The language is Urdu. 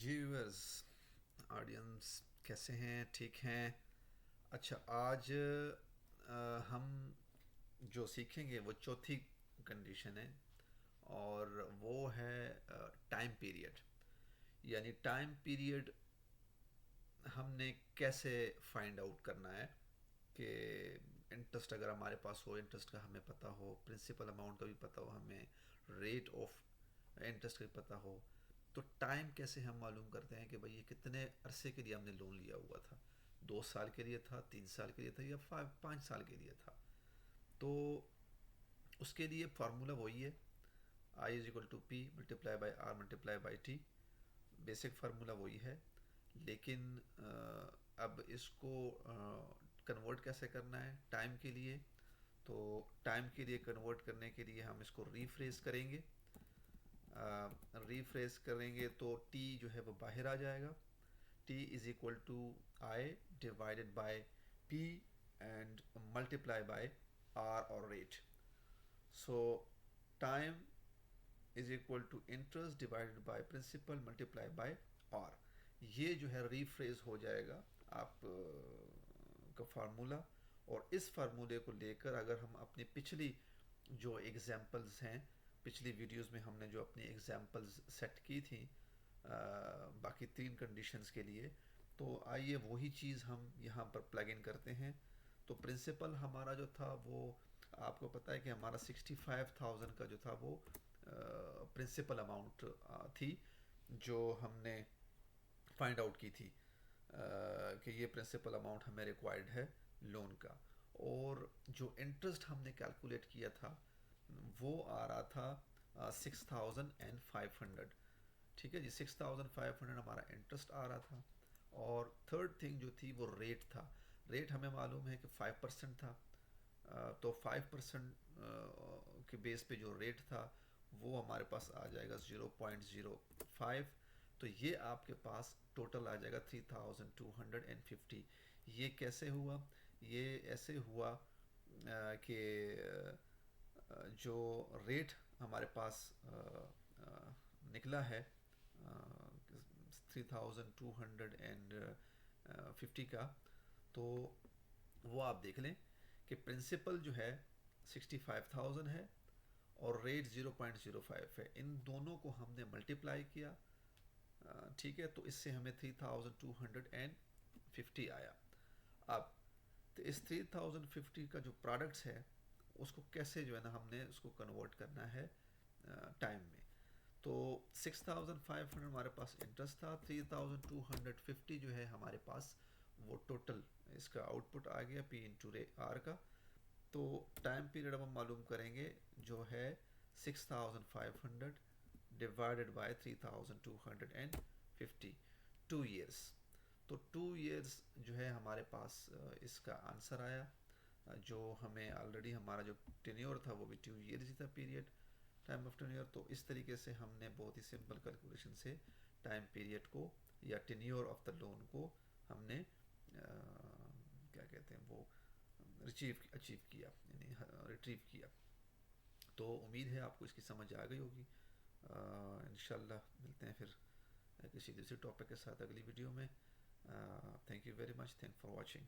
جی ویورز، آڈینس کیسے ہیں؟ ٹھیک ہیں؟ اچھا، آج ہم جو سیکھیں گے وہ چوتھی کنڈیشن ہے، اور وہ ہے ٹائم پیریڈ. یعنی ٹائم پیریڈ ہم نے کیسے فائنڈ آؤٹ کرنا ہے کہ انٹرسٹ اگر ہمارے پاس ہو، انٹرسٹ کا ہمیں پتہ ہو، پرنسپل اماؤنٹ کا بھی پتہ ہو، ہمیں ریٹ آف انٹرسٹ کا بھی پتہ ہو، تو ٹائم کیسے ہم معلوم کرتے ہیں کہ بھئی یہ کتنے عرصے کے لیے ہم نے لون لیا ہوا تھا؟ 2 سال کے لیے تھا، 3 سال کے لیے تھا، یا 5 سال کے لیے تھا؟ تو اس کے لیے فارمولہ وہی ہے، I is equal to P multiply by R multiply by T. Basic formula وہی ہے، لیکن اب اس کو کنورٹ کیسے کرنا ہے ٹائم کے لیے؟ تو ٹائم کے لیے کنورٹ کرنے کے لیے ہم اس کو ریفریز کریں گے. ریفریز کریں گے تو ٹی جو ہے وہ باہر آ جائے گا. T is equal to I divided by P and multiply by R اور rate. So time is equal to interest divided by principal multiply by R. یہ جو ہے ریفریز ہو جائے گا آپ کا فارمولہ. اور اس فارمولے کو لے کر اگر ہم اپنی پچھلی جو ایگزامپلز ہیں، پچھلی ویڈیوز میں ہم نے جو اپنی ایگزامپلز سیٹ کی تھیں باقی 3 کنڈیشنز کے لیے، تو آئیے وہی چیز ہم یہاں پر پلگ ان کرتے ہیں. تو پرنسپل ہمارا جو تھا وہ آپ کو پتہ ہے کہ ہمارا 65,000 کا جو تھا وہ پرنسپل اماؤنٹ تھی جو ہم نے فائنڈ آؤٹ کی تھی کہ یہ پرنسپل اماؤنٹ ہمیں ریکوائرڈ ہے لون کا. اور جو انٹرسٹ ہم نے کیلکولیٹ کیا تھا وہ آ رہا تھا 6,500. ٹھیک ہے جی، 6,500 ہمارا انٹرسٹ آ رہا تھا. اور تھرڈ تھنگ جو تھی وہ ریٹ تھا. ریٹ ہمیں معلوم ہے کہ 5% تھا. تو 5% کے بیس پہ جو ریٹ تھا وہ ہمارے پاس آ جائے گا 0.05. تو یہ آپ کے پاس ٹوٹل آ جائے گا 3,250. یہ کیسے ہوا؟ یہ ایسے ہوا کہ جو ریٹ ہمارے پاس نکلا ہے 3,250 کا، تو وہ آپ دیکھ لیں کہ پرنسپل جو ہے 65,000 ہے اور ریٹ 0.05 ہے. ان دونوں کو ہم نے ملٹیپلائی کیا. ٹھیک ہے، تو اس سے ہمیں 3,250 آیا. اب تو اس 3,050 کا جو پروڈکٹس ہے اس کو کیسے جو ہے نا ہم نے اس کو کنورٹ کرنا ہے ٹائم میں. تو 6,500 ہمارے پاس انٹرسٹ تھا، 3,250 جو ہے ہمارے پاس وہ ٹوٹل اس کا آؤٹ پٹ آ گیا پی انٹو آر کا. تو ٹائم پیریڈ اب ہم معلوم کریں گے جو ہے 6,500 ڈیوائڈیڈ بائی 3,250، 2 ایئرس. تو 2 ایئرس جو ہے ہمارے پاس اس کا آنسر آیا. جو ہمیں آلریڈی ہمارا جو ٹینیور تھا وہ بھی 2 ایئرس ہی تھا، پیریڈ ٹائم آف ٹینیور. تو اس طریقے سے ہم نے بہت ہی سمپل کیلکولیشن سے ٹائم پیریڈ کو یا ٹینیور آف دا لون کو ہم نے کیا کہتے ہیں وہ اچیو کیا، یعنی ریٹریو کیا. تو امید ہے آپ کو اس کی سمجھ آ گئی ہوگی. انشاءاللہ ملتے ہیں پھر کسی دوسرے ٹاپک کے ساتھ اگلی ویڈیو میں. Thank you very much, thank for watching.